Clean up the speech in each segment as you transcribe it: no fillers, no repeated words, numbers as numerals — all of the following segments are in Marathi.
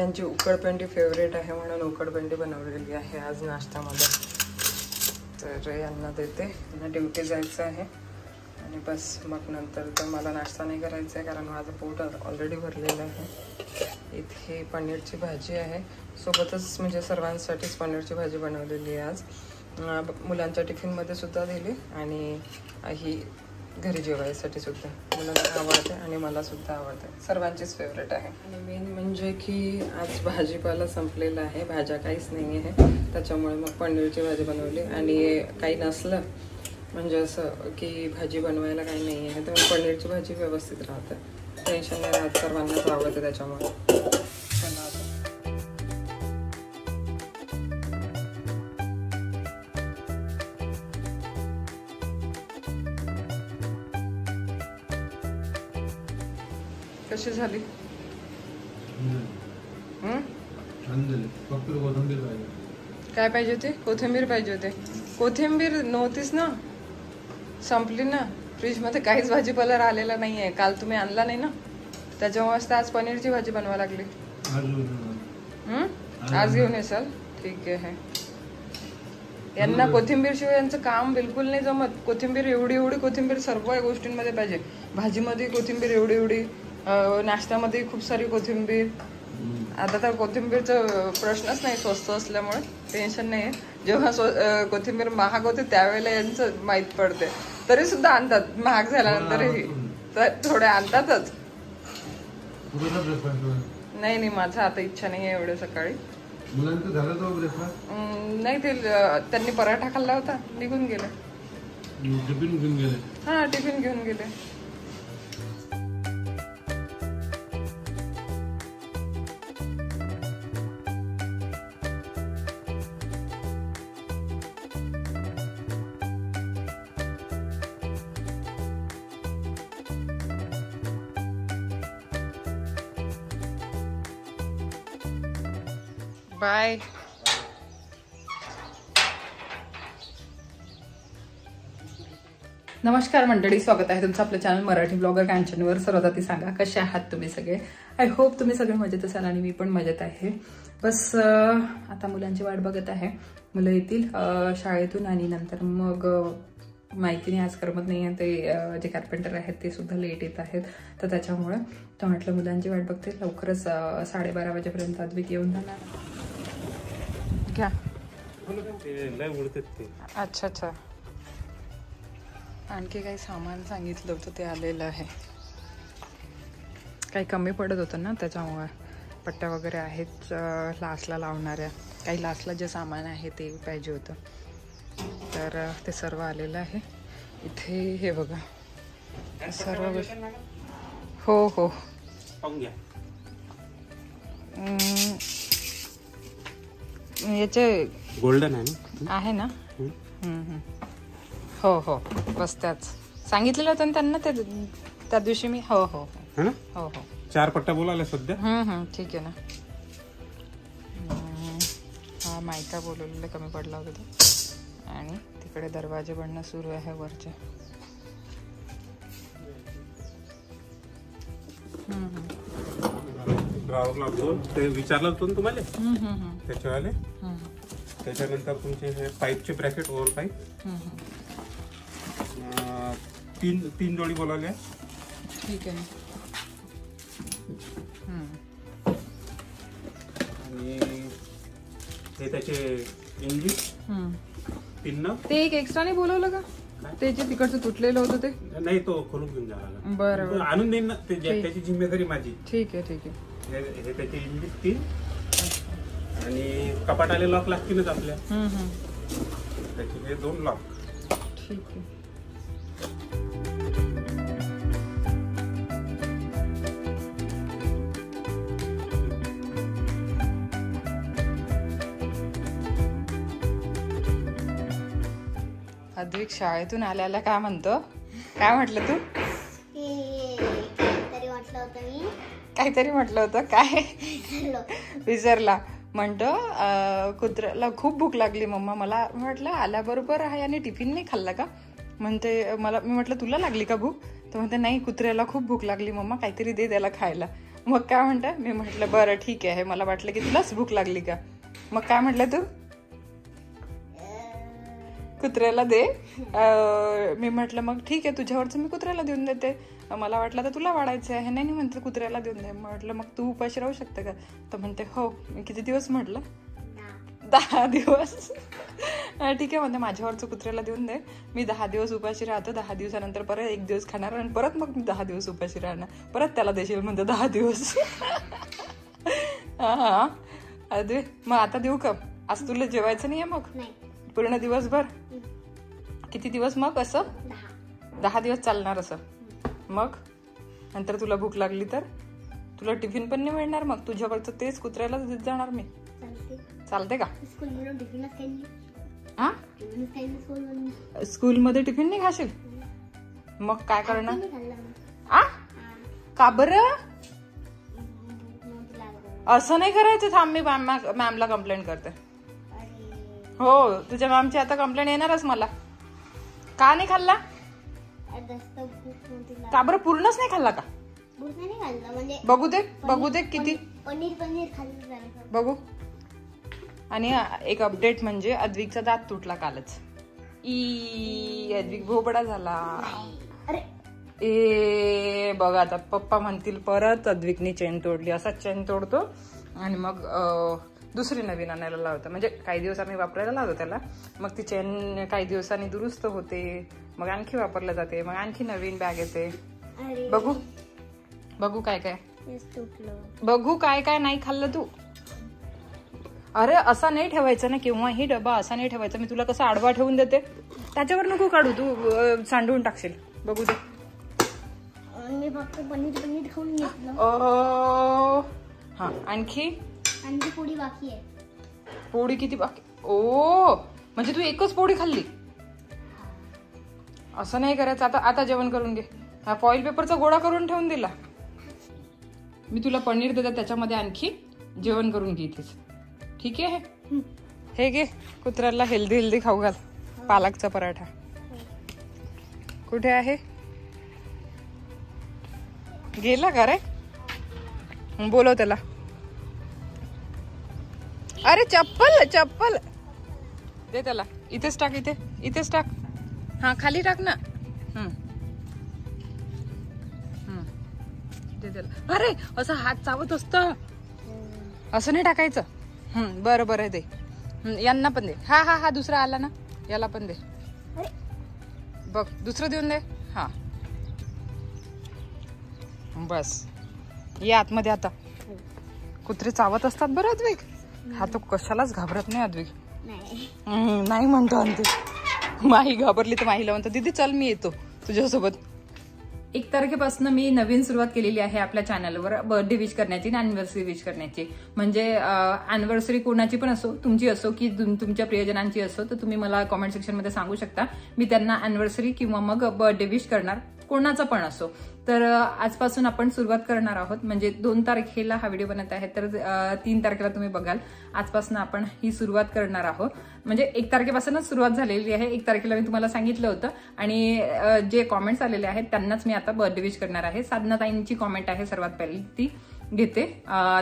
मुलांची उकडपेंडी फेवरेट आहे म्हणून उकडपेंडी बनवलेली आहे आज नाश्त्यामध्ये. तर यांना देते, यांना ड्युटी जायचं आहे आणि बस मग नंतर तर मला नाश्ता नाही करायचा आहे कारण माझं पोट ऑलरेडी भरलेलं आहे. इथे पनीरची भाजी आहे, सोबतच म्हणजे सर्वांसाठीच पनीरची भाजी बनवलेली आहे आज. मुलांच्या टिफिनमध्ये सुद्धा दिली आणि ही घरी जेवायसाठी सुद्धा. मुलांना आवडते आणि मला सुद्धा आवडते, सर्वांचीच फेवरेट आहे. आणि मेन म्हणजे की आज भाजीपाला संपलेला आहे, भाज्या काहीच नाही आहे, त्याच्यामुळे मग पनीरची भाजी बनवली. आणि काही नसलं म्हणजे असं की भाजी बनवायला काही नाही आहे तर पनीरची भाजी व्यवस्थित राहते, टेन्शन नाही राहत, सर्वांनाच आवडते त्याच्यामुळे. कशी झाली? काय पाहिजे होती? कोथिंबीर पाहिजे होते. कोथिंबीर नव्हतीच ना, संपली ना. फ्रीजमध्ये काहीच भाजीपाला राहिलेला नाही आहे, काल तुम्ही आणला नाही ना, त्याच्यामुळेच तर आज पनीरची भाजी बनवायला लागली. आज घेऊन येसाल? ठीक आहे. यांना कोथिंबीर शिवाय यांचं काम बिलकुल नाही जमत. कोथिंबीर एवढी एवढी कोथिंबीर सर्व गोष्टींमध्ये पाहिजे. भाजीमध्ये कोथिंबीर एवढी एवढी, नाश्त्यामध्ये खूप सारी कोथिंबीर. आता तर कोथिंबीरचा प्रश्नच नाही, स्वस्त असल्यामुळे टेन्शन नाही आहे. जेव्हा कोथिंबीर महाग होते त्यावेळेला यांचं माहीत पडते, तरी सुद्धा आणतात. महाग झाल्यानंतरही तर थोडे आणतातच. नाही नाही, माझं आता इच्छा नाही आहे एवढे सकाळी. नाही, ते त्यांनी पराठा खाल्ला होता, निघून गेले. टिफिन घेऊन गेले? हा, टिफिन घेऊन गेले. बाय. नमस्कार मंडळी, स्वागत आहे तुमचं आपल्या चॅनल मराठी ब्लॉगर कांचनवर. सर्वात आधी सांगा कसे आहात तुम्ही सगळे. आय होप तुम्ही सगळे मजेत असाल आणि मी पण मजेत आहे. बस आता मुलांची वाट बघत आहे. मुलं येतील शाळेतून आणि नंतर मग माहिती नाही, आज करमत नाही आहे. ते जे कार्पेंटर आहेत ते सुद्धा लेट येत आहेत, तर त्याच्यामुळे तर म्हटलं मुलांची वाट बघते. लवकरच 12:30 वाजेपर्यंत अद्विक येऊन जाणार. घ्या. अच्छा अच्छा. आणखी काही सामान सांगितलं होतं ते आलेलं आहे. काही कमी पडत होतं ना, त्याच्यामुळे पट्ट्या वगैरे आहेत लासला लावणाऱ्या, काही लासला जे सामान आहे ते पाहिजे होतं, तर ते सर्व आलेलं आहे. इथे हे बघा सर्व गोष्टी. हो हो, याचे गोल्डन आहे ना? हो हो, बस त्याच सांगितलेलं होतं त्यांना ते त्या दिवशी मी. हो हो हो हो. 4 पट्ट्या बोलायला सध्या. ठीक आहे ना. हा मायका बोलवलेलं कमी पडला होता तो. आणि तिकडे दरवाजे बनणं सुरू आहे वरचे. ड्रॉवरला दोन ते विचारलं होतं ना तुम्हाला, त्याच्यावाले. त्याच्यानंतर तुमचे हे पाईपचे ब्रॅकेट, ओव्हर पाईप 3 जोडी बोलावले. ठीक आहे. आणि हे त्याचे इंजिन पिन. ते एक एक्स्ट्रा नाही बोलवलं का? ते जे तिकडचं तुटलेलं होतं ते नाही, तो खोलून घेऊन जावा. बरं, आणून देईन ना, त्याची जिम्मेदारी माझी. ठीक आहे ठीक आहे. हे त्याचे इंजिन 3 आणि कपाटाले लॉक लागतीलच आपल्या. त्याचे हे 2 लॉक. ठीक आहे. अद्विक शाळेतून आल्याला काय म्हणतो? काय म्हटलं तू? काहीतरी म्हटलं होतं. काय विसरला. म्हणतो कुत्र्याला खूप भूक लागली मम्मा. मला म्हटलं आल्याबरोबर आहे आणि टिफिन नाही खाल्ला का? म्हणते मला. मी म्हटलं तुला लागली का भूक? तर म्हणते नाही, कुत्र्याला खूप भूक लागली मम्मा, काहीतरी दे त्याला खायला. मग काय म्हणते, मी म्हटलं बरं ठीक आहे, मला वाटलं की तुलाच भूक लागली का. मग काय म्हटलं तू, कुत्र्याला दे. मी म्हटलं मग ठीक आहे, तुझ्यावरचं मी कुत्र्याला देऊन देते. मला वाटलं तर तुला वाढायचं आहे. नाही म्हणते कुत्र्याला देऊन दे. म्हटलं मग तू उपाशी राहू शकते का. तर म्हणते हो. मी किती दिवस म्हटलं, 10 दिवस. ठीक आहे म्हणते, माझ्यावरचं कुत्र्याला देऊन दे, मी 10 दिवस उपाशी राहतो. 10 दिवसानंतर परत 1 दिवस खाणार आणि परत मग मी 10 दिवस उपाशी राहणार. परत त्याला देशील म्हणते 10 दिवस. हा अरे मग आता देऊ का. आज तुला जेवायचं नाहीये मग पूर्ण दिवसभर. किती दिवस मग असं 10 दिवस चालणार असं. मग नंतर तुला भूक लागली तर तुला टिफिन पण नाही मिळणार. मग तुझ्याकडचं तेच कुत्र्याला देत जाणार मी. चालते का. स्कूलमध्ये टिफिन नाही खाशील मग काय करणार. का बरं असं नाही करायचं. थांब मी मॅमला कंप्लेंट करते. हो तुझ्या मॅमची आता कंप्लेंट येणारच मला. का नाही खाल्ला. का बरं पूर्णच नाही खाल्ला का. बघू दे किती पनीर खाल्लं बघू. आणि एक अपडेट म्हणजे अद्विकचा दात तुटला कालच. अद्विक भोबडा झाला. बघा आता पप्पा म्हणतील परत अद्विकनी चेन तोडली. असाच चेन तोडतो आणि मग दुसरी नवीन आणायला लावतो. म्हणजे काही दिवस आम्ही वापरायला लावतो त्याला. मग ती चेन काही दिवसांनी दुरुस्त होते. मग आणखी वापरलं जाते. मग आणखी नवीन बॅग येते. बघू काय काय. बघू काय काय नाही खाल्लं तू. अरे असा नाही ठेवायचा ना केव्हाही डबा. असा नाही ठेवायचा. मी तुला कसं आडवा ठेवून देते त्याच्यावर नको काढू. तू सांडवून टाकशील. बघू दे. मी फक्त पनीर खाऊन घेतलं. हा आणखी पोळी बाकी आहे. पोळी किती बाकी. म्हणजे तू एकच पोळी खाल्ली. असं नाही करायचं. आता जेवण करून घे. हा फॉईल पेपरचा गोळा करून ठेवून दिला. मी तुला पनीर देते त्याच्यामध्ये आणखी जेवण करून घे इथेच. ठीक आहे. हे घे कुत्र्याला हेल्दी खाऊ घाल. पालकचा पराठा कुठे आहे. गेला का रे. बोलव त्याला. अरे चप्पल दे त्याला. इथेच टाक. इथेच टाक. हा खाली टाक ना. दे त्याला. अरे असं हात चावत असत. असं नाही टाकायचं. बरं दे. यांना पण दे. हा दुसरा आला ना. याला पण दे. बघ दुसरं देऊन दे. हा बस ये आतमध्ये. आता कुत्रे चावत असतात बरं अद्विक. हा तो कशालाच घाबरत नाही अद्विक. नाही म्हणतो. आणि ते माही घाबरली तर माहीला म्हणतो दीदी चल मी येतो तुझ्यासोबत. 1 तारखेपासून मी नवीन सुरुवात केलेली आहे आपल्या चॅनलवर बर्थडे विश करण्याची आणि अॅनिव्हर्सरी विश करण्याची. म्हणजे अॅनिव्हर्सरी कोणाची पण असो, तुमची असो की तुमच्या प्रियजनांची असो, तर तुम्ही मला कॉमेंट सेक्शनमध्ये सांगू शकता. मी त्यांना अॅनिव्हर्सरी किंवा मग बर्थडे विश करणार. कोणाचा पण असो. तर आजपासून आपण सुरुवात करणार आहोत. म्हणजे 2 तारखेला हा व्हिडिओ बनत आहे तर 3 तारखेला तुम्ही बघाल. आजपासून आपण ही सुरुवात करणार आहोत. म्हणजे 1 तारखेपासूनच सुरुवात झालेली आहे. 1 तारखेला मी तुम्हाला सांगितलं होतं. आणि जे कॉमेंट्स आलेले आहेत त्यांनाच मी आता बर्थडे विश करणार आहे. साधनाताईंची कॉमेंट आहे सर्वात पहिली, ती घेते.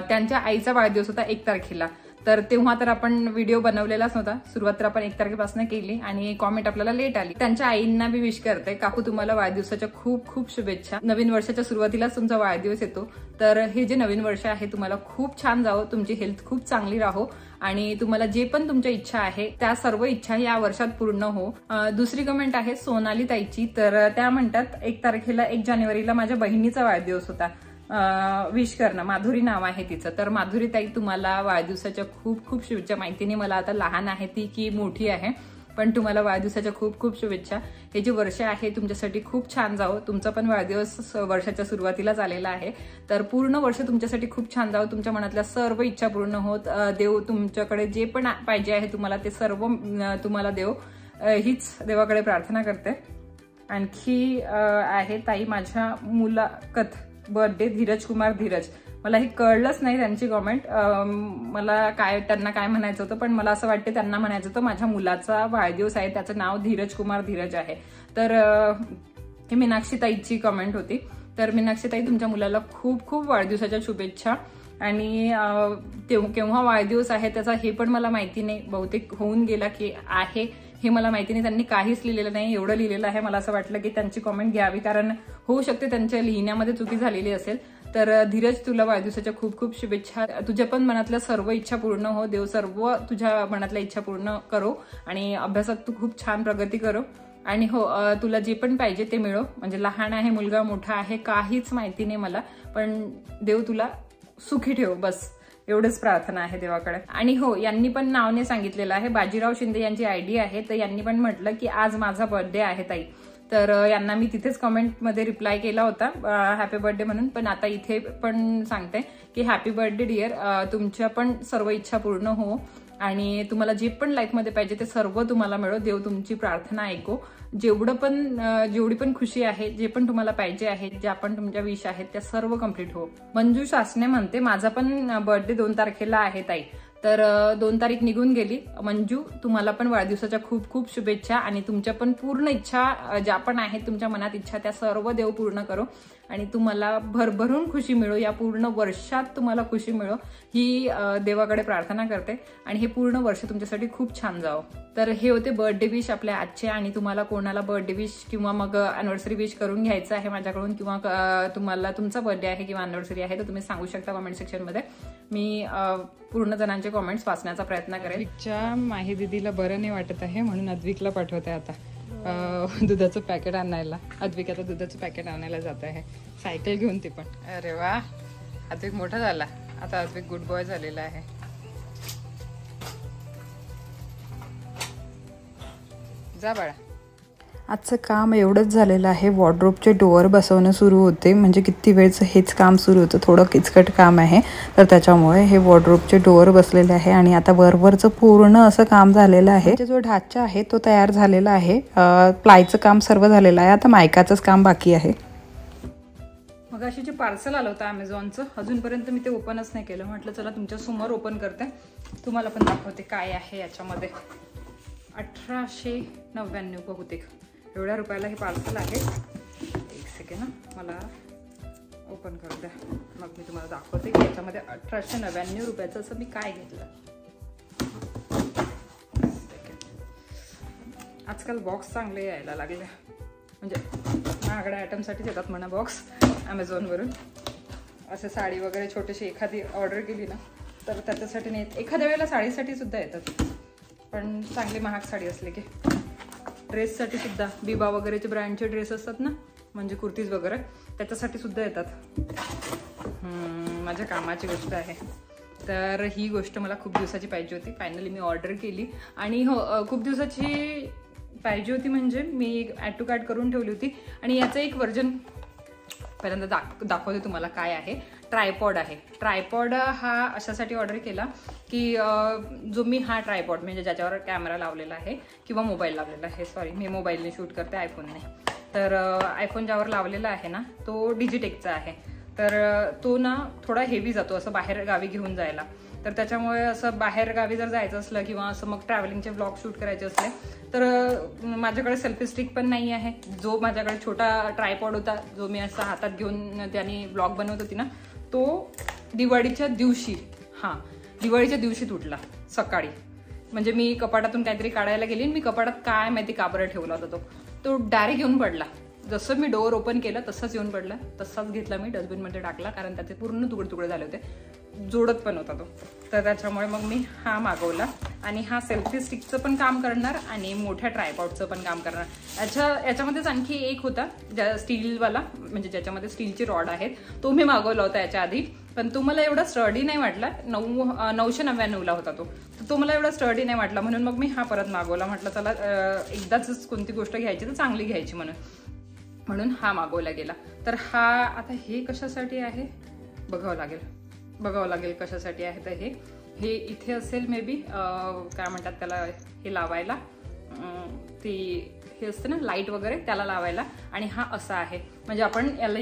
त्यांच्या आईचा वाढदिवस होता 1 तारखेला. तर तेव्हा तर आपण व्हिडिओ बनवलेलाच नव्हता. सुरुवात तर आपण 1 तारखेपासून केली आणि कॉमेंट आपल्याला लेट आली. त्यांच्या आईंना मी विश करते. काकू तुम्हाला वाढदिवसाच्या खूप खूप शुभेच्छा. नवीन वर्षाच्या सुरुवातीलाच तुमचा वाढदिवस येतो. तर हे जे नवीन वर्ष आहे तुम्हाला खूप छान जावं. तुमची हेल्थ खूप चांगली राहो आणि तुम्हाला जे पण तुमच्या इच्छा आहे त्या सर्व इच्छा या वर्षात पूर्ण हो. दुसरी कमेंट आहे सोनाली ताईची. तर त्या म्हणतात 1 तारखेला 1 जानेवारीला माझ्या बहिणीचा वाढदिवस होता. विश करणं. माधुरी नाव आहे तिचं. तर माधुरी ताई तुम्हाला वाढदिवसाच्या खूप खूप शुभेच्छा. माहिती नाही मला आता लहान आहे ती की मोठी आहे, पण तुम्हाला वाढदिवसाच्या खूप खूप शुभेच्छा. हे जे वर्ष आहे तुमच्यासाठी खूप छान जावं. तुमचा पण वाढदिवस वर्षाच्या सुरुवातीलाच आलेला आहे. तर पूर्ण वर्ष तुमच्यासाठी खूप छान जावं. तुमच्या मनातल्या सर्व इच्छा पूर्ण होत. देव तुमच्याकडे जे पण पाहिजे आहे तुम्हाला ते सर्व तुम्हाला देव. हीच देवाकडे प्रार्थना करते. आणखी आहे ताई माझ्या मुलाखत बर्थडे धीरज कुमार धीरज. मला हे कळलंच नाही त्यांची कॉमेंट. मला त्यांना काय म्हणायचं होतं, पण मला असं वाटतं त्यांना म्हणायचं होतं माझ्या मुलाचा वाढदिवस आहे, त्याचं नाव धीरज कुमार धीरज आहे. तर ही मीनाक्षी ताईची कमेंट होती. तर मीनाक्षीताई, तुमच्या मुलाला खूप खूप वाढदिवसाच्या शुभेच्छा. आणि केव्हा वाढदिवस आहे त्याचा हे पण मला माहिती नाही, बहुतेक होऊन गेला की आहे हे मला माहिती नाही. त्यांनी काहीच लिहिलेलं नाही, एवढं लिहिलेलं आहे. मला असं वाटलं की त्यांची कॉमेंट घ्यावी, कारण होऊ शकते त्यांच्या लिहिण्यामध्ये चुकी झालेली असेल. तर धीरज, तुला वाढदिवसाच्या खूप खूप शुभेच्छा. तुझ्या पण मनातल्या सर्व इच्छा पूर्ण हो, देव सर्व तुझ्या मनातल्या इच्छा पूर्ण करो आणि अभ्यासात तू खूप छान प्रगती करो. आणि हो, तुला जे पण पाहिजे ते मिळो. म्हणजे लहान आहे मुलगा, मोठा आहे, काहीच माहिती नाही मला, पण देव तुला सुखी ठेव, बस एवढंच प्रार्थना आहे देवाकडे. आणि हो, यांनी पण नावने सांगितलेलं आहे, बाजीराव शिंदे यांची आयडी आहे. तर यांनी पण म्हटलं की आज माझा बर्थडे आहे ताई. तर यांना मी तिथेच कमेंटमध्ये रिप्लाय केला होता हॅपी बर्थडे म्हणून, पण आता इथे पण सांगते की हॅपी बर्थडे डिअर. तुमच्या पण सर्व इच्छा पूर्ण हो आणि तुम्हाला जे पण लाईफमध्ये पाहिजे ते सर्व तुम्हाला मिळो. देव तुमची प्रार्थना ऐको. जेवढी पण खुशी आहे, जे पण तुम्हाला पाहिजे आहे, ज्या पण तुमच्या विश आहेत त्या सर्व कम्प्लीट हो. मंजू शासने म्हणते, माझा पण बर्थडे 2 तारखेला आहे ताई. तर 2 तारीख निघून गेली. मंजू, तुम्हाला पण वाढदिवसाच्या खूप खूप शुभेच्छा आणि तुमच्या पण पूर्ण इच्छा ज्या पण आहेत तुमच्या मनात इच्छा त्या सर्व देव पूर्ण करो आणि तुम्हाला भरभरून खुशी मिळो. या पूर्ण वर्षात तुम्हाला खुशी मिळो ही देवाकडे प्रार्थना करते आणि हे पूर्ण वर्ष तुमच्यासाठी खूप छान जावं. तर हे होते बर्थडे विश आपल्या आजचे. आणि तुम्हाला कोणाला बर्थडे विश किंवा मग अॅनिव्हर्सरी विश करून घ्यायचं आहे माझ्याकडून किंवा तुम्हाला तुमचा बर्थडे आहे किंवा अॅनिव्हर्सरी आहे तर तुम्ही सांगू शकता कमेंट सेक्शनमध्ये. मी पूर्ण जणांचे कॉमेंट्स वाचण्याचा प्रयत्न करेल. अद्विकच्या माही दीदीला बरं नाही वाटत आहे म्हणून अद्विकला पाठवते आता दुधाचं पॅकेट आणायला. अद्विक आता दुधाचं पॅकेट आणायला जात आहे, सायकल घेऊन ती पण. अरे वा, अद्विक मोठा झाला आता. अद्विक गुड बॉय झालेला आहे. जा बाळा. आजचं काम एवढंच झालेलं आहे. वॉर्डरोबचे डोअर बसवणं सुरू होते, म्हणजे किती वेळचं हेच काम सुरू होतं. थोडं किचकट काम आहे तर त्याच्यामुळे हे वॉर्डरोबचे डोअर बसलेले आहे. आणि आता वरवरचं पूर्ण असं काम झालेलं आहे. जो ढाचा आहे तो तयार झालेला आहे. प्लायचं काम सर्व झालेलं आहे. आता मायकाचंच काम बाकी आहे. मग अशी जे पार्सल आलं होतं अमेझॉनचं, अजूनपर्यंत मी ते ओपनच नाही केलं. म्हटलं चला तुमच्या समोर ओपन करते, तुम्हाला पण दाखवते काय आहे याच्यामध्ये. 1899 बहुतेक एवढ्या रुपयाला हे पार्सल आहे. एक सेकंड ना, मला ओपन करू द्या, मग मी तुम्हाला दाखवते की याच्यामध्ये 1899 रुपयाचं असं मी काय घेतलं. आजकाल बॉक्स चांगले यायला लागले, म्हणजे महागड्या आयटमसाठीच येतात म्हणा बॉक्स ॲमेझॉनवरून. असे साडी वगैरे छोटीशी एखादी ऑर्डर केली ना तर त्याच्यासाठी नाही येत. एखाद्या वेळेला साडीसाठी सुद्धा येतात, पण चांगली महाग साडी असली की. ड्रेससाठी सुद्धा बिबा वगैरेचे ब्रँडचे ड्रेस असतात ना, म्हणजे कुर्तीज वगैरे, त्याच्यासाठी सुद्धा येतात. माझ्या कामाची गोष्ट आहे. तर ही गोष्ट मला खूप दिवसाची पाहिजे होती. फायनली मी ऑर्डर केली. आणि हो, खूप दिवसाची पाहिजे होती म्हणजे मी ॲड टू कार्ट करून ठेवली होती. आणि याचं एक व्हर्जन पहिल्यांदा दाखवते तुम्हाला काय आहे. ट्रायपॉड आहे. ट्रायपॉड हा अशासाठी ऑर्डर केला की जो मी हा ट्रायपॉड म्हणजे ज्याच्यावर कॅमेरा लावलेला आहे किंवा मोबाईल लावलेला आहे, सॉरी मी मोबाईलने शूट करते, आयफोनने. तर आयफोन ज्यावर लावलेला आहे ना तो डिजिटेकचा आहे. तर तो ना थोडा हेवी जातो असं बाहेर गावी घेऊन जायला. तर त्याच्यामुळे असं बाहेर गावी जर जायचं असलं किंवा असं मग ट्रॅव्हलिंगचे ब्लॉग शूट करायचे असले तर माझ्याकडे सेल्फी स्टिक पण नाही आहे. जो माझ्याकडे छोटा ट्रायपॉड होता जो मी असं हातात घेऊन त्याने ब्लॉग बनवत होती ना, तो दिवाळीच्या दिवशी तुटला सकाळी. म्हणजे मी कपाटातून काहीतरी काढायला गेली, मी कपाटात काय माहिती का बरं ठेवला होता तो डायरेक्ट येऊन पडला. जसं मी डोअर ओपन केलं तसंच येऊन पडला. तसाच घेतला मी, डस्टबिनमध्ये टाकला, कारण त्याचे पूर्ण तुकडे झाले होते, जोडत पण होता तो. तर त्याच्यामुळे मग मी हा मागवला. आणि हा सेल्फी स्टिकचं पण काम करणार आणि मोठ्या ट्रायपॉडचं पण काम करणार. याच्यामध्येच आणखी एक होता स्टीलवाला, म्हणजे ज्याच्यामध्ये स्टीलचे रॉड आहेत, तो मी मागवला होता याच्या आधी. पण तो मला एवढा स्टर्डी नाही वाटला. 999ला होता तो मला एवढा स्टर्डी नाही वाटला, म्हणून मग मी हा परत मागवला. म्हटलं चला एकदाच कोणती गोष्ट घ्यायची तर चांगली घ्यायची म्हणून हा मागवला गेला. तर हा आता हे कशासाठी आहे बघावं लागेल कशासाठी आहे. तर हे इथे असेल मे बी, काय म्हणतात त्याला, हे लावायला, ती हे असते ना लाईट वगैरे त्याला लावायला. आणि हा असा आहे, म्हणजे आपण याला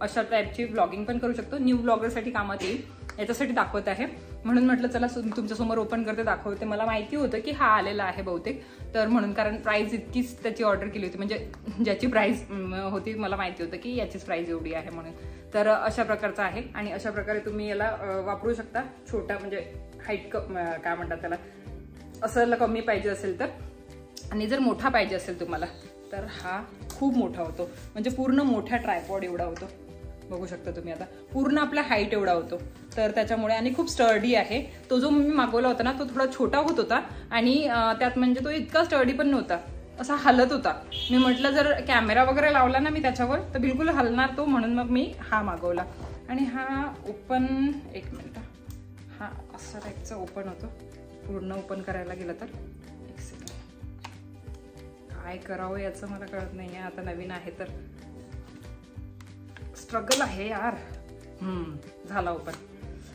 अशा टाईपची व्लॉगिंग पण करू शकतो. न्यू ब्लॉगरसाठी कामात येईल, याच्यासाठी दाखवत आहे. म्हणून म्हटलं चला तुमच्यासमोर ओपन करते, दाखवते. मला माहिती होतं की हा आलेला आहे बहुतेक, तर म्हणून, कारण प्राइस इतकीच त्याची ऑर्डर केली होती, म्हणजे ज्याची प्राइस होती मला माहिती होतं की याचीच प्राइस एवढी आहे म्हणून. तर अशा प्रकारचा आहे आणि अशा प्रकारे तुम्ही याला वापरू शकता. छोटा म्हणजे हाईट काय म्हणतात त्याला, असं कमी पाहिजे असेल तर. आणि जर मोठा पाहिजे असेल तुम्हाला तर हा खूप मोठा होतो, म्हणजे पूर्ण मोठ्या ट्रायपॉड एवढा होतो. बघू शकता तुम्ही आता पूर्ण आपला हाईट एवढा होतो. तर त्याच्यामुळे, आणि खूप स्टर्डी आहे. तो जो मी मागवला होता ना तो थोडा छोटा होत होता आणि त्यात म्हणजे तो इतका स्टर्डी पण नव्हता, असा हलत होता. मी म्हटलं जर कॅमेरा वगैरे लावला ना मी त्याच्यावर तर बिलकुल हलणार तो, म्हणून मग मी हा मागवला. आणि हा ओपन, एक मिनिट, हा असा टाईपचा ओपन होतो. पूर्ण ओपन करायला गेलं तर एक सेकंड, काय करावं याचं मला कळत नाहीये. आता नवीन आहे तर स्ट्रगल आहे यार. झाला ओपन.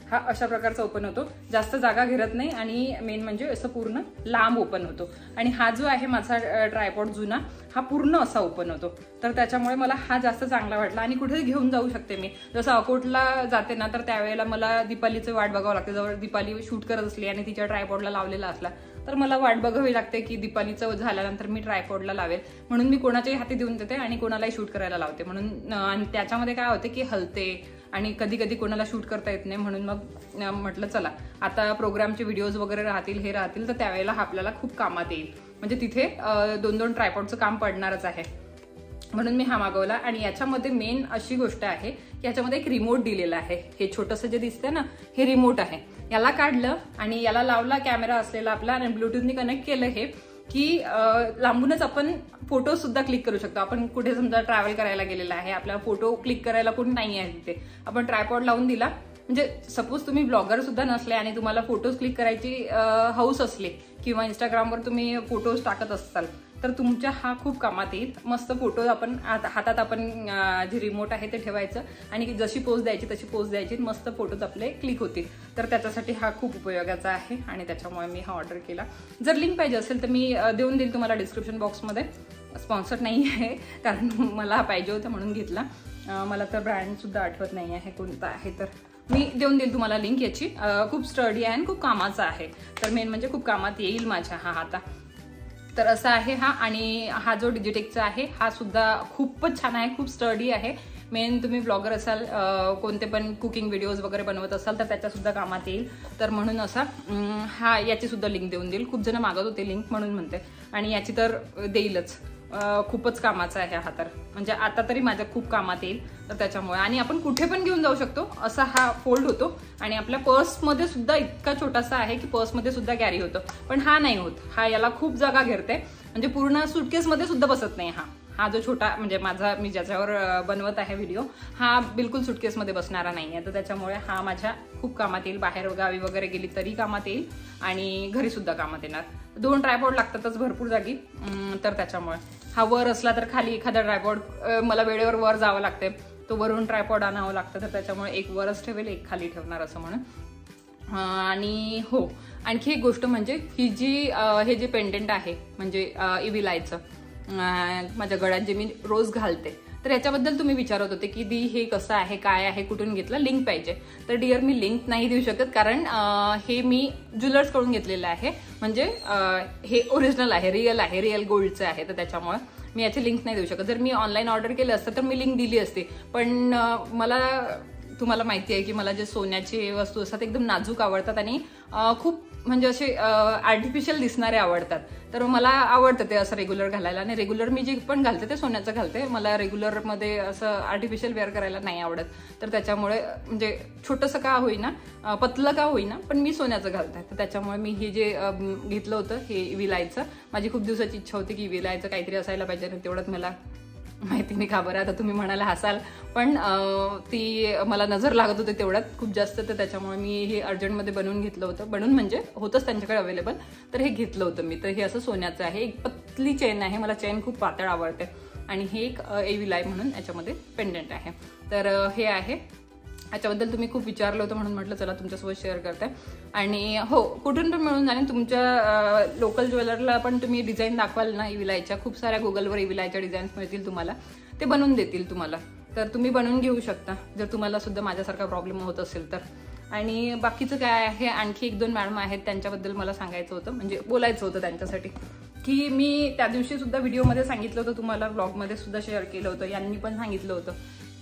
हा अशा प्रकारचा ओपन होतो, जास्त जागा घेरत नाही आणि मेन म्हणजे असं पूर्ण लांब ओपन होतो. आणि हा जो आहे माझा ट्रायपॉड जुना, हा पूर्ण असा ओपन होतो. तर त्याच्यामुळे मला हा जास्त चांगला वाटला आणि कुठेही घेऊन जाऊ शकते मी. जसं अकोटला जाते ना तर त्यावेळेला मला दीपालीचं वाट बघावं लागते. जवळ दीपाली शूट करत असली आणि तिच्या ट्रायपॉडला लावलेला असला तर मला वाट बघावी लागते की दीपालीचं झाल्यानंतर मी ट्रायपॉडला लावेल, म्हणून मी कोणाच्याही हाती देऊन देते आणि कोणालाही शूट करायला लावते. म्हणून आणि त्याच्यामध्ये काय होते की हलते आणि कधी कधी कोणाला शूट करता येत नाही. म्हणून मग म्हटलं चला आता प्रोग्रामचे व्हिडिओज वगैरे राहतील, हे राहतील, तर त्यावेळेला आपल्याला खूप कामात येईल. म्हणजे तिथे 2-2 ट्रायपॉडचं काम पडणारच आहे, म्हणून मी हा मागवला. आणि याच्यामध्ये मेन अशी गोष्ट आहे की याच्यामध्ये एक रिमोट दिलेला आहे. हे छोटंसं जे दिसतंय ना हे रिमोट आहे. याला काढलं आणि याला लावला कॅमेरा असलेला आपला आणि ब्लूटूथनी कनेक्ट केलं हे की लांबूनच आपण फोटो सुद्धा क्लिक करू शकतो. आपण कुठे समजा ट्रॅव्हल करायला गेलेला आहे, आपल्याला फोटो क्लिक करायला कोणी नाही आहे तिथे, आपण ट्रायपॉड लावून दिला, म्हणजे सपोज तुम्ही ब्लॉगर सुद्धा नसले आणि तुम्हाला फोटोज क्लिक करायची हौस असली किंवा इंस्टाग्रामवर तुम्ही फोटोज टाकत असाल तर तुमच्या हा खूप कामात येईल. मस्त फोटो आपण हातात आपण जे रिमोट आहे ते ठेवायचं आणि जशी पोज द्यायची तशी पोज द्यायची, मस्त फोटोज आपले क्लिक होतील. तर त्याच्यासाठी हा खूप उपयोगाचा आहे आणि त्याच्यामुळे मी हा ऑर्डर केला. जर लिंक पाहिजे असेल तर मी देऊन देईल तुम्हाला डिस्क्रिप्शन बॉक्समध्ये. स्पॉन्सर नाही आहे, कारण मला पाहिजे होतं म्हणून घेतला. मला तर ब्रँड सुद्धा आठवत नाही आहे कोणता आहे, तर मी देऊन देईल तुम्हाला लिंक याची. खूप स्टर्डी आहे आणि खूप कामाचा आहे. तर मेन म्हणजे खूप कामात येईल माझ्या हा आता. तर असा आहे हा. आणि हा जो डिजिटेकचा आहे हा सुद्धा खूपच छान आहे, खूप स्टर्डी आहे. मेन तुम्ही ब्लॉगर असाल, कोणते पण कुकिंग व्हिडिओज वगैरे बनवत असाल तर त्याच्या सुद्धा कामात येईल. तर म्हणून असा हा याची सुद्धा लिंक देऊन देईल. खूप जण मागत होते लिंक म्हणून म्हणते, आणि याची तर देईलच. खूपच कामाचा आहे हा, तर म्हणजे आता तरी माझ्या खूप कामात येईल. तर त्याच्यामुळे, आणि आपण कुठे पण घेऊन जाऊ शकतो. असा हा फोल्ड होतो आणि आपल्या पर्समध्ये सुद्धा इतका छोटासा आहे की पर्समध्ये सुद्धा कॅरी होतो. पण हा नाही होत, हा याला खूप जागा घेरते, म्हणजे पूर्ण सुटकेसमध्ये सुद्धा बसत नाही. हा जो छोटा म्हणजे माझा मी ज्याच्यावर बनवत आहे व्हिडिओ, हा बिलकुल सुटकेसमध्ये बसणारा नाही आहे. तर त्याच्यामुळे हा माझ्या खूप कामात येईल. बाहेर गावी वगैरे गेली तरी कामात येईल आणि घरी सुद्धा कामात येणार. 2 ट्रायपॉड लागतातच भरपूर जागी. तर त्याच्यामुळे हा वर असला तर खाली एखादा ट्रायपॉड मला वेळेवर वर जावं लागते, तो वरून ट्रायपॉड आणावं लागतं. तर त्याच्यामुळे एक वरच ठेवेल, एक खाली ठेवणार असं म्हणून. आणि हो, आणखी एक गोष्ट म्हणजे ही जी हे जे पेंडेंट आहे म्हणजे इव्हिलायचं माझ्या गळ्यात जे मी रोज घालते, तर याच्याबद्दल तुम्ही विचारत होते की दी हे कसं आहे, काय आहे, कुठून घेतलं, लिंक पाहिजे. तर डिअर मी लिंक नाही देऊ शकत, कारण हे मी ज्वेलर्स कडून घेतलेलं आहे. म्हणजे हे ओरिजिनल आहे, रिअल गोल्डचं आहे. तर त्याच्यामुळे मी याची लिंक नाही देऊ शकत. जर मी ऑनलाईन ऑर्डर केलं असतं तर मी लिंक दिली असती, पण तुम्हाला माहिती आहे की मला जे सोन्याची वस्तू असतात एकदम नाजूक आवडतात आणि खूप म्हणजे असे आर्टिफिशियल दिसणारे आवडतात. तर मला आवडतं ते असं रेग्युलर घालायला, आणि रेग्युलर मी जे पण घालते ते सोन्याचं घालते. मला रेग्युलरमध्ये असं आर्टिफिशियल वेअर करायला नाही आवडत. तर त्याच्यामुळे म्हणजे छोटंसं का होईना, पतलं का होईना, पण मी सोन्याचं घालते. तर त्याच्यामुळे मी हे जे घेतलं होतं हे इव्हिलायचं, माझी खूप दिवसाची इच्छा होती की इव्हिलायचं काहीतरी असायला पाहिजे, आणि तेवढंच मला माहिती नाही का बरं, आता तुम्ही म्हणायला हसाल, पण ती मला नजर लागत होती तेवढ्यात खूप जास्त. तर त्याच्यामुळे मी हे अर्जंटमध्ये बनवून घेतलं होतं. बनवून म्हणजे होतंच त्यांच्याकडे अवेलेबल, तर हे घेतलं होतं मी. तर हे असं सोन्याचं आहे, एक पतली चेन आहे, मला चेन खूप पातळ आवडते. आणि हे एक एव्हिलाय म्हणून याच्यामध्ये पेंडेंट आहे. तर हे आहे. याच्याबद्दल तुम्ही खूप विचारलं होतं म्हणून म्हटलं चला तुमच्यासोबत शेअर करते. आणि हो, कुठून पण मिळून जाणे. तुमच्या लोकल ज्वेलरला पण तुम्ही डिझाईन दाखवाल ना इव्हिलायच्या, खूप साऱ्या गुगलवर इव्हिलायच्या डिझाईन्स मिळतील तुम्हाला, ते बनवून देतील तुम्हाला. तर तुम्ही बनवून घेऊ शकता जर तुम्हाला सुद्धा माझ्यासारखा प्रॉब्लेम होत असेल तर. आणि बाकीचं काय आहे, आणखी 1-2 मॅडम आहेत त्यांच्याबद्दल मला सांगायचं होतं, म्हणजे बोलायचं होतं त्यांच्यासाठी, की मी त्या दिवशी सुद्धा व्हिडिओमध्ये सांगितलं होतं तुम्हाला, ब्लॉगमध्ये सुद्धा शेअर केलं होतं, यांनी पण सांगितलं होतं.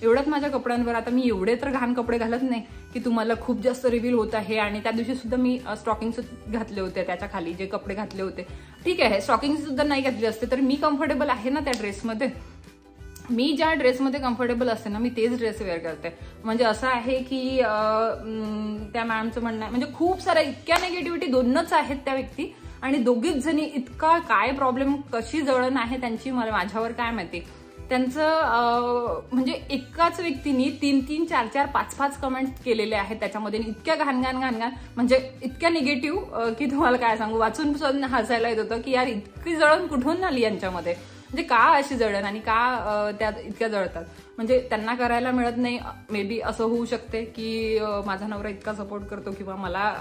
एवढंच माझ्या कपड्यांवर, आता मी एवढे तर घाण कपडे घालत नाही की तुम्हाला खूप जास्त रिव्हील होत आहे. आणि त्या दिवशी सुद्धा मी स्टॉकिंग घातले होते, त्याच्या खाली जे कपडे घातले होते, ठीक आहे, स्टॉकिंग सुद्धा नाही घातली असते तर मी कम्फर्टेबल आहे ना त्या ड्रेसमध्ये. मी ज्या ड्रेसमध्ये कम्फर्टेबल असते ना, मी तेच ड्रेस वेअर करते. म्हणजे असं आहे की त्या मॅमचं म्हणणं आहे, म्हणजे खूप साऱ्या इतक्या निगेटिव्हिटी, 2च आहेत त्या व्यक्ती, आणि दोघीच जणी इतका काय प्रॉब्लेम, कशी जळण आहे त्यांची मला माझ्यावर काय माहिती. त्यांचं म्हणजे एकाच व्यक्तीने 3-3, 4-4, 5-5 कमेंट्स केलेले आहेत त्याच्यामध्ये, इतक्या घाण म्हणजे इतक्या निगेटिव्ह की तुम्हाला काय सांगू, वाचून हसायला येत होतं की यार इतकी जळण कुठून आली यांच्यामध्ये, म्हणजे का अशी जळण आणि का त्या इतक्या जळतात. म्हणजे त्यांना करायला मिळत नाही, मे बी असं होऊ शकते की माझा नवरा इतका सपोर्ट करतो किंवा मला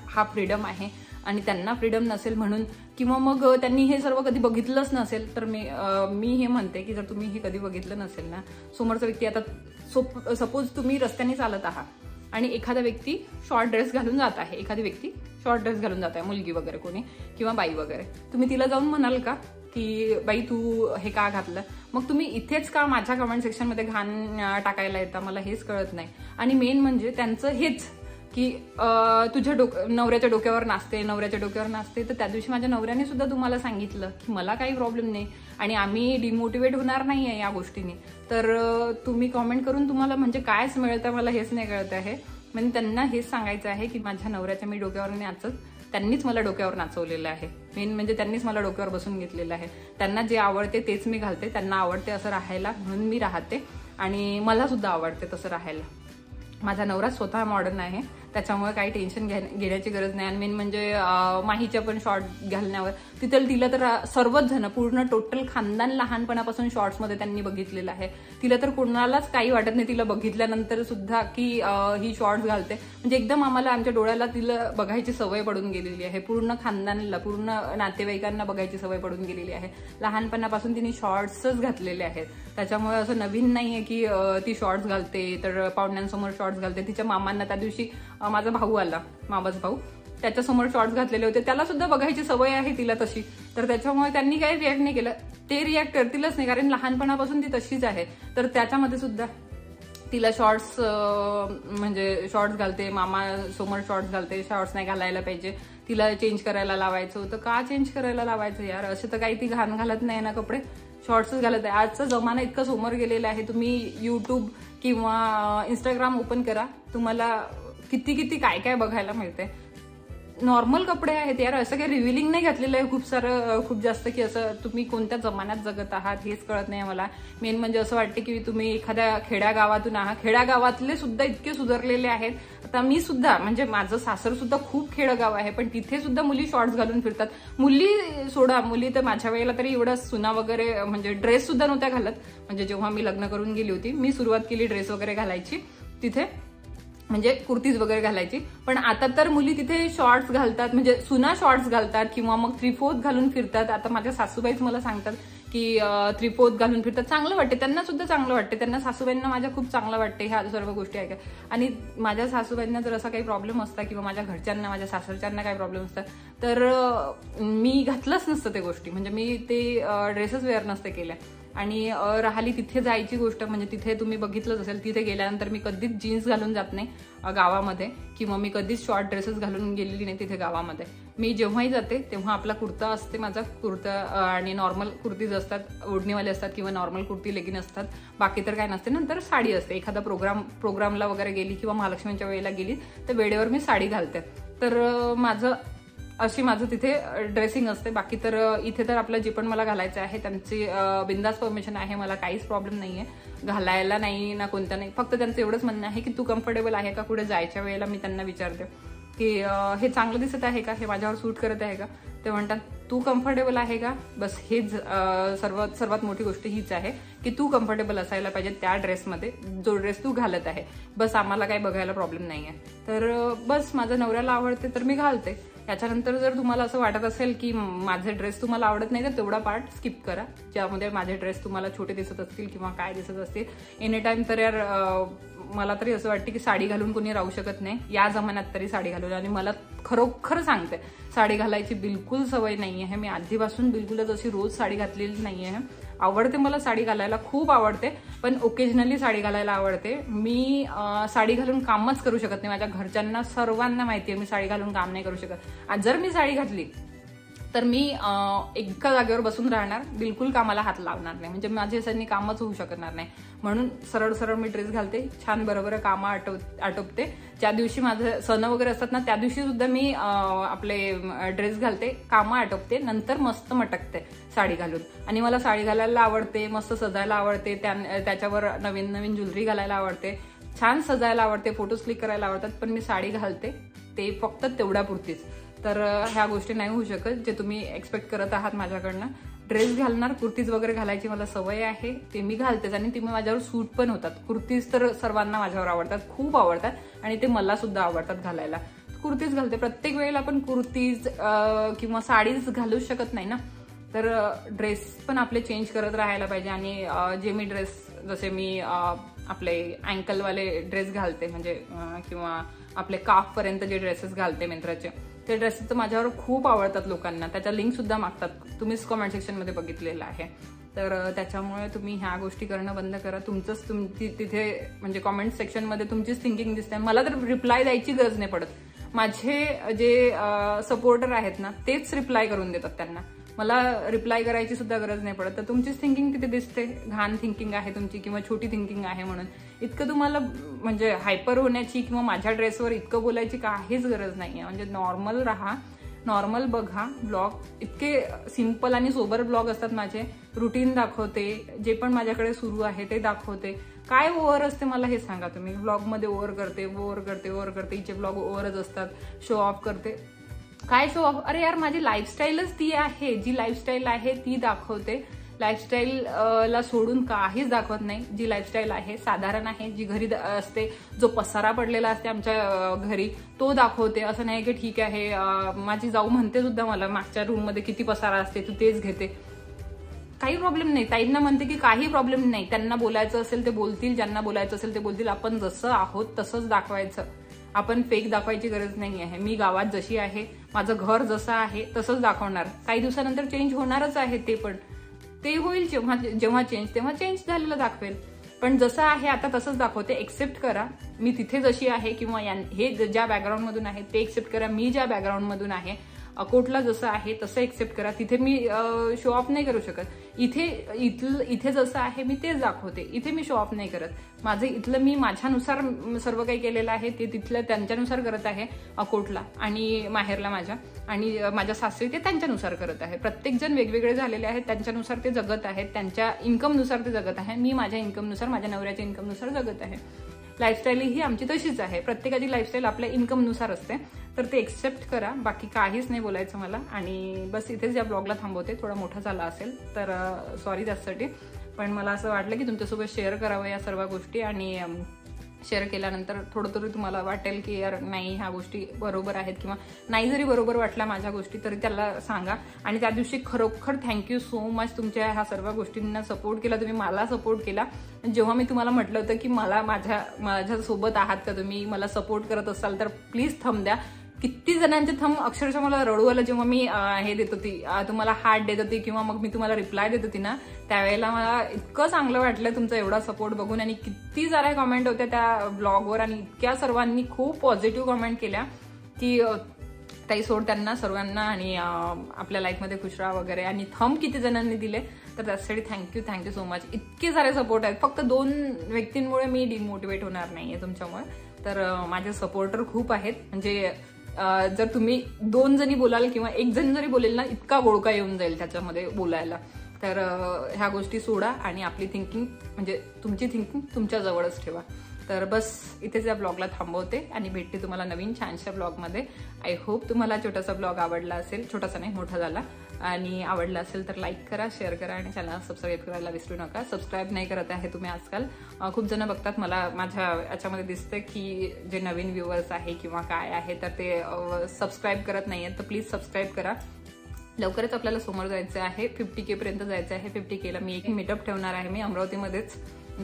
हा फ्रीडम आहे आणि त्यांना फ्रीडम नसेल म्हणून, किंवा मग त्यांनी हे सर्व कधी बघितलंच नसेल. तर मी हे म्हणते की जर तुम्ही हे कधी बघितलं नसेल ना, समोरचा व्यक्ती, आता सपोज तुम्ही रस्त्याने चालत आहात आणि एखादा व्यक्ती शॉर्ट ड्रेस घालून जात आहे, एखादी व्यक्ती शॉर्ट ड्रेस घालून जात आहे, मुलगी वगैरे कोणी किंवा बाई वगैरे, तुम्ही तिला जाऊन म्हणाल का की बाई तू हे का घातलं? मग तुम्ही इथेच का माझ्या कमेंट सेक्शनमध्ये घाण टाकायला येता, मला हेच कळत नाही. आणि मेन म्हणजे त्यांचं हेच की तुझ्या नवऱ्याच्या डोक्यावर नाचते, तर त्या दिवशी माझ्या नवऱ्याने सुद्धा तुम्हाला सांगितलं की मला काही प्रॉब्लेम नाही आणि आम्ही डिमोटिवेट होणार नाहीये या गोष्टीने. तर तुम्ही कॉमेंट करून तुम्हाला म्हणजे कायच मिळतं मला हेच नाही कळत आहे. म्हणजे त्यांना हेच सांगायचं आहे की माझ्या नवऱ्याच्या मी डोक्यावर नाचत, त्यांनीच मला डोक्यावर नाचवलेलं आहे. मेन म्हणजे त्यांनीच मला डोक्यावर बसून घेतलेलं आहे. त्यांना जे आवडते तेच मी घालते, त्यांना आवडते असं राहायला म्हणून मी राहते आणि मला सुद्धा आवडते तसं राहायला. माझा नवरा स्वतः मॉडर्न आहे, त्याच्यामुळे काही टेन्शन घेण्याची गरज नाही. आणि मेन म्हणजे माहीच्या पण शॉर्ट घालण्यावर तिला तर सर्वच जण, पूर्ण टोटल खानदान लहानपणापासून शॉर्ट्समध्ये त्यांनी बघितलेलं आहे. तिला तर कोणालाच काही वाटत नाही तिला बघितल्यानंतर सुद्धा की ही शॉर्ट्स घालते. म्हणजे एकदम आम्हाला आमच्या डोळ्याला तिला बघायची सवय पडून गेलेली आहे. पूर्ण खानदानाला, पूर्ण नातेवाईकांना बघायची सवय पडून गेलेली आहे. लहानपणापासून तिने शॉर्ट्सच घातलेले आहेत. त्याच्यामुळे असं नवीन नाहीये की ती शॉर्ट्स घालते तर पाहुण्यांसमोर शॉर्ट्स घालते. तिच्या मामांना त्या दिवशी माझा भाऊ आला, मामाच भाऊ, त्याच्यासमोर शॉर्ट्स घातलेले होते, त्याला सुद्धा बघायची सवय आहे तिला तशी. तर त्याच्यामुळे त्यांनी काही रिॲक्ट नाही केलं. ते रिॲक्ट करतीलच नाही कारण लहानपणापासून ती तशीच आहे. तर त्याच्यामध्ये सुद्धा तिला शॉर्ट्स म्हणजे शॉर्ट्स घालते, मामा समोर शॉर्ट्स घालते. शॉर्ट्स नाही घालायला पाहिजे, तिला चेंज करायला लावायचं होतं. का चेंज करायला लावायचं यार, असं तर काही ती घाण घालत नाही ना कपडे, शॉर्ट्सच घालत आहे. आजचा जमाना इतका समोर गेलेला आहे. तुम्ही युट्यूब किंवा इंस्टाग्राम ओपन करा, तुम्हाला किती काय काय बघायला मिळते. नॉर्मल कपडे आहेत यार, असं काही रिव्हिलिंग नाही घातलेलं आहे खूप जास्त की असं तुम्ही कोणत्या जमान्यात जगत आहात हेच कळत नाही मला. मेन म्हणजे असं वाटते की तुम्ही एखाद्या खेड्यागावातून आहात. खेड्यागावातले सुद्धा इतके सुधारलेले आहेत. आता मी सुद्धा, म्हणजे माझं सासर सुद्धा खूप खेडगाव आहे, पण तिथे सुद्धा मुली शॉर्ट्स घालून फिरतात. मुली सोडा, मुली तर माझ्या वेळेला तरी एवढा सुना वगैरे म्हणजे ड्रेस सुद्धा नव्हत्या घालत. म्हणजे जेव्हा मी लग्न करून गेली होती मी सुरुवात केली ड्रेस वगैरे घालायची तिथे, म्हणजे कुर्तीज वगैरे घालायची. पण आता तर मुली तिथे शॉर्ट्स घालतात, म्हणजे सुना शॉर्ट्स घालतात किंवा मग 3/4 घालून फिरतात. आता माझ्या सासूबाईच मला सांगतात की 3/4 घालून फिरतात, चांगलं वाटते त्यांना सुद्धा, चांगलं वाटते त्यांना. सासूबाईंना माझ्या खूप चांगलं वाटते ह्या सर्व गोष्टी आहे. आणि माझ्या सासूबाईंना जर असा काही प्रॉब्लेम असता किंवा माझ्या घरच्यांना, माझ्या सासरच्यांना काही प्रॉब्लेम असतात तर मी घातलंच नसतं ते गोष्टी, म्हणजे मी ते ड्रेसेस वेअर नसते केल्या. आणि राहिली तिथे जायची गोष्ट, म्हणजे तिथे तुम्ही बघितलंच असेल, तिथे गेल्यानंतर मी कधीच जीन्स घालून जात नाही गावामध्ये, किंवा मी कधीच शॉर्ट ड्रेसेस घालून गेलेली नाही तिथे गावामध्ये. मी जेव्हाही जाते तेव्हा आपला कुर्ता असते, माझा कुर्ता आणि नॉर्मल कुर्तीज असतात, ओढणीवाले असतात किंवा नॉर्मल कुर्ती लेगिन असतात, बाकी तर काय नसते. नंतर साडी असते, एखादा प्रोग्रामला वगैरे गेली किंवा महालक्ष्मीच्या वेळेला गेली तर वेळेवर मी साडी घालते. तर माझं तिथे ड्रेसिंग असते. बाकी तर इथे तर आपलं जे पण मला घालायचं आहे त्यांची बिंदास परमिशन आहे, मला काहीच प्रॉब्लेम नाहीये घालायला, नाही ना कोणत्या नाही. फक्त त्यांचं एवढंच म्हणणं आहे की तू कम्फर्टेबल आहे का. कुठे जायच्या वेळेला मी त्यांना विचारते की हे चांगलं दिसत आहे का, हे माझ्यावर सूट करत आहे का. ते म्हणतात तू कम्फर्टेबल आहे का. बस हेच सर्वात मोठी गोष्ट हीच आहे की तू कम्फर्टेबल असायला पाहिजे त्या ड्रेसमध्ये, जो ड्रेस तू घालत आहे. बस आम्हाला काही बघायला प्रॉब्लेम नाहीये. तर बस माझ्या नवऱ्याला आवडते तर मी घालते. याच्यानंतर जर तुम्हाला असं वाटत असेल की माझे ड्रेस तुम्हाला आवडत नाही तर तेवढा पार्ट स्किप करा, ज्यामध्ये माझे ड्रेस तुम्हाला छोटे दिसत असतील किंवा काय दिसत असतील एनी टाइम. तर यार मला तरी असं वाटतं की साडी घालून कोणी राहू शकत नाही या जमान्यात तरी साडी घालून. आणि मला खरोखर सांगते साडी घालायची बिलकुल सवय नाही आहे. मी आधीपासून बिलकुलच अशी रोज साडी घातलेली नाही आहे. आवडते मला साडी घालायला, खूप आवडते, पण ओकेजनली साडी घालायला आवडते. मी साडी घालून कामच करू शकत नाही. माझ्या घरच्यांना सर्वांना माहिती आहे मी साडी घालून काम नाही करू शकत. जर मी साडी घातली तर मी एका जागेवर बसून राहणार, बिलकुल कामाला हात लावणार नाही. म्हणजे माझ्या ह्याच्यानी कामच होऊ शकणार नाही. म्हणून सरळ सरळ मी ड्रेस घालते, छान बरोबर कामं आटोपते. ज्या दिवशी माझे सण वगैरे असतात ना त्या दिवशी सुद्धा मी आपले ड्रेस घालते, कामं आटोपते, नंतर मस्त मटकते साडी घालून. आणि मला साडी घालायला आवडते, मस्त सजायला आवडते, त्याच्यावर नवीन नवीन ज्वेलरी घालायला आवडते, छान सजायला आवडते, फोटोज क्लिक करायला आवडतात. पण मी साडी घालते ते फक्त तेवढ्यापुरतीच. तर ह्या गोष्टी नाही होऊ शकत जे तुम्ही एक्सपेक्ट करत आहात माझ्याकडनं. ड्रेस घालणार, कुर्तीज वगैरे घालायची मला सवय आहे, ते मी घालतेच. आणि ते माझ्यावर सूट पण होतात. कुर्तीज तर सर्वांना माझ्यावर आवडतात, खूप आवडतात, आणि ते मला सुद्धा आवडतात घालायला. कुर्तीज घालते. प्रत्येक वेळेला आपण कुर्तीज किंवा साडीज घालूच शकत नाही ना. तर ड्रेस पण आपले चेंज करत राहायला पाहिजे. आणि जे मी ड्रेस, जसे मी आपले अँकलवाले ड्रेस घालते, म्हणजे किंवा आपले काफ पर्यंत जे ड्रेसेस घालते मिंत्राचे, ते ड्रेसेस तर माझ्यावर खूप आवडतात लोकांना. त्याच्या लिंक सुद्धा मागतात, तुम्हीच कमेंट सेक्शनमध्ये बघितलेलं आहे. तर त्याच्यामुळे तुम्ही ह्या गोष्टी करणं बंद करा. तुमचंच तिथे म्हणजे कमेंट सेक्शनमध्ये तुमचीच थिंकिंग दिसते. मला तर रिप्लाय द्यायची गरज नाही पडत. माझे जे सपोर्टर आहेत ना तेच रिप्लाय करून देतात त्यांना. मला रिप्लाय करायची सुद्धा गरज नाही पडत. तर तुमचीच थिंकिंग तिथे दिसते. घाण थिंकिंग आहे तुमची किंवा छोटी थिंकिंग आहे म्हणून इतकं तुम्हाला म्हणजे हायपर होण्याची किंवा माझ्या ड्रेसवर इतकं बोलायची काहीच गरज नाहीये. म्हणजे नॉर्मल राहा, नॉर्मल बघा. ब्लॉग इतके सिंपल आणि सोबर ब्लॉग असतात माझे. रुटीन दाखवते, जे पण माझ्याकडे सुरू आहे ते दाखवते. काय ओव्हर असते मला हे सांगा तुम्ही. ब्लॉगमध्ये ओव्हर करते, हिचे ब्लॉग ओव्हरच असतात. शो ऑफ करते. काय शो ऑफ? अरे यार, माझी लाईफस्टाईलच ती आहे. जी लाईफस्टाईल आहे ती दाखवते. लाईफस्टाईल ला सोडून काहीच दाखवत नाही. जी लाईफस्टाईल आहे साधारण आहे, जी घरी असते, जो पसारा पडलेला असते आमच्या घरी तो दाखवते. असं नाही की ठीक आहे, माझी जाऊ म्हणते सुद्धा मला मागच्या रूम मध्ये किती पसारा असते, तू तेच घेते. काही प्रॉब्लेम नाही. ताईंना म्हणते की काही प्रॉब्लेम नाही. त्यांना बोलायचं असेल ते बोलतील, ज्यांना बोलायचं असेल ते बोलतील. आपण जसं आहोत तसंच दाखवायचं. आपण फेक दाखवायची गरज नाही आहे. मी गावात जशी आहे, माझं घर जसं आहे तसंच दाखवणार. काही दिवसानंतर चेंज होणारच आहे. ते पण ते होईल जेव्हा चेंज, तेव्हा चेंज झालेलं दाखवेल. पण जसं आहे आता तसंच दाखवते. एक्सेप्ट करा मी तिथे जशी आहे, किंवा हे ज्या बॅकग्राऊंड मधून आहे ते एक्सेप्ट करा. मी ज्या बॅकग्राऊंड मधून आहे, कोटला जसं आहे तसं एक्सेप्ट करा. तिथे मी शो ऑफ नाही करू शकत. इथे जसं आहे मी तेच दाखवते. इथे मी शो ऑफ नाही करत. माझं इथलं मी माझ्यानुसार सर्व काही केलेलं आहे, ते तिथलं त्यांच्यानुसार करत आहे. कोटला आणि माहेरला माझ्या, आणि माझ्या सासरी ते त्यांच्यानुसार करत आहे. प्रत्येक जण वेगवेगळे झालेले आहेत, त्यांच्यानुसार ते जगत आहेत, त्यांच्या इन्कमनुसार ते जगत आहे. मी माझ्या इन्कमनुसार, माझ्या नवऱ्याच्या इन्कमनुसार जगत आहे. लाईफस्टाईल ही आमची तशीच आहे. प्रत्येकाची लाईफस्टाईल आपल्या इन्कमनुसार असते. तर ते एक्सेप्ट करा. बाकी काहीच नाही बोलायचं मला. आणि बस इथेच या ब्लॉगला थांबवते. थोडा मोठा झाला असेल तर सॉरी त्यासाठी. पण मला असं वाटलं की तुमच्यासोबत शेअर करावं या सर्व गोष्टी. आणि शेअर केल्यानंतर थोडं तरी तुम्हाला वाटेल की यार नाही, ह्या गोष्टी बरोबर आहेत, किंवा नाही जरी बरोबर वाटल्या माझ्या गोष्टी तरी त्याला सांगा. आणि त्या दिवशी खरोखर थँक्यू सो मच. तुमच्या ह्या सर्व गोष्टींना सपोर्ट केला तुम्ही, मला सपोर्ट केला. जेव्हा मी तुम्हाला म्हटलं होतं की मला माझ्यासोबत आहात का तुम्ही, मला सपोर्ट करत असाल तर प्लीज थंब द्या. किती जणांचे थंब अक्षरशः मला रडू आलं जेव्हा मी हे देत होती, तुम्हाला हार्ट देत होती, किंवा मग मी तुम्हाला रिप्लाय देत होती ना, त्यावेळेला मला इतकं चांगलं वाटलं तुमचा एवढा सपोर्ट बघून. आणि किती साऱ्या कमेंट होत्या त्या ब्लॉगवर, आणि इतक्या सर्वांनी खूप पॉझिटिव्ह कमेंट केल्या की ताई सोड त्यांना सर्वांना, आणि आपल्या लाईफमध्ये खुश राहा वगैरे. आणि थंब किती जणांनी दिले, तर त्यासाठी थँक्यू सो मच. इतके सारे सपोर्ट आहेत. फक्त 2 व्यक्तींमुळे मी डिमोटिवेट होणार नाहीये तुमच्यामुळे. तर माझे सपोर्टर खूप आहेत. म्हणजे जर तुम्ही 2 जणी बोलाल किंवा 1 जण जरी बोलेल ना, इतका गोळका येऊन जाईल त्याच्यामध्ये बोलायला. तर ह्या गोष्टी सोडा आणि आपली थिंकिंग, म्हणजे तुमची थिंकिंग तुमच्या जवळच ठेवा. तर बस इथेच या ब्लॉगला थांबवते आणि भेटते तुम्हाला नवीन छानशा ब्लॉगमध्ये. आय होप तुम्हाला छोटासा ब्लॉग आवडला असेल. छोटासा नाही, मोठा झाला. आणि आवडला असेल तर लाईक करा, शेअर करा, आणि चॅनल सबस्क्राईब करायला विसरू नका. सबस्क्राईब नाही करत आहे तुम्ही आजकाल. खूप जण बघतात, मला माझ्या याच्यामध्ये दिसतं की जे नवीन व्ह्युअर्स आहे किंवा काय आहे तर ते सबस्क्राईब करत नाहीयेत. तर प्लीज सबस्क्राईब करा. लवकरच आपल्याला समोर जायचं आहे, 50K पर्यंत जायचं आहे. 50K ला मी एक मीटअप ठेवणार आहे मी अमरावतीमध्येच,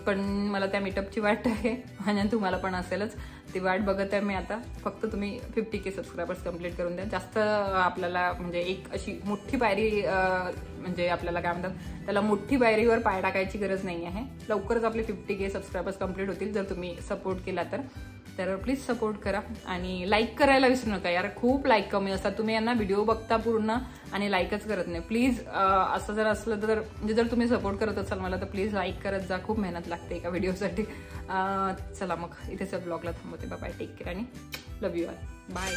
पण मला त्या मीटअपची वाट आहे आणि तुम्हाला पण असेलच. ती वाट बघत आहे मी आता. फक्त तुम्ही 50K सबस्क्रायबर्स कंप्लीट करून द्या. जास्त आपल्याला म्हणजे एक अशी मोठी पायरी म्हणजे आपल्याला काय म्हणतात त्याला मोठी पायरीवर पाय टाकायची गरज नाही आहे. लवकरच आपले 50K सबस्क्रायबर्स कंप्लीट होतील जर तुम्ही सपोर्ट केला तर प्लीज सपोर्ट करा आणि लाईक करायला विसरू नका यार. खूप लाईक कमी असतात, तुम्ही यांना व्हिडिओ बघता पूर्ण आणि लाईकच करत नाही. प्लीज असं जर असलं तर म्हणजे जर तुम्ही सपोर्ट करत असाल मला तर प्लीज लाईक करत जा. खूप मेहनत लागते एका व्हिडिओसाठी. चला मग इथेच ब्लॉगला थांबवते. बाय, टेक केअर आणि लव्ह यू ऑल. बाय.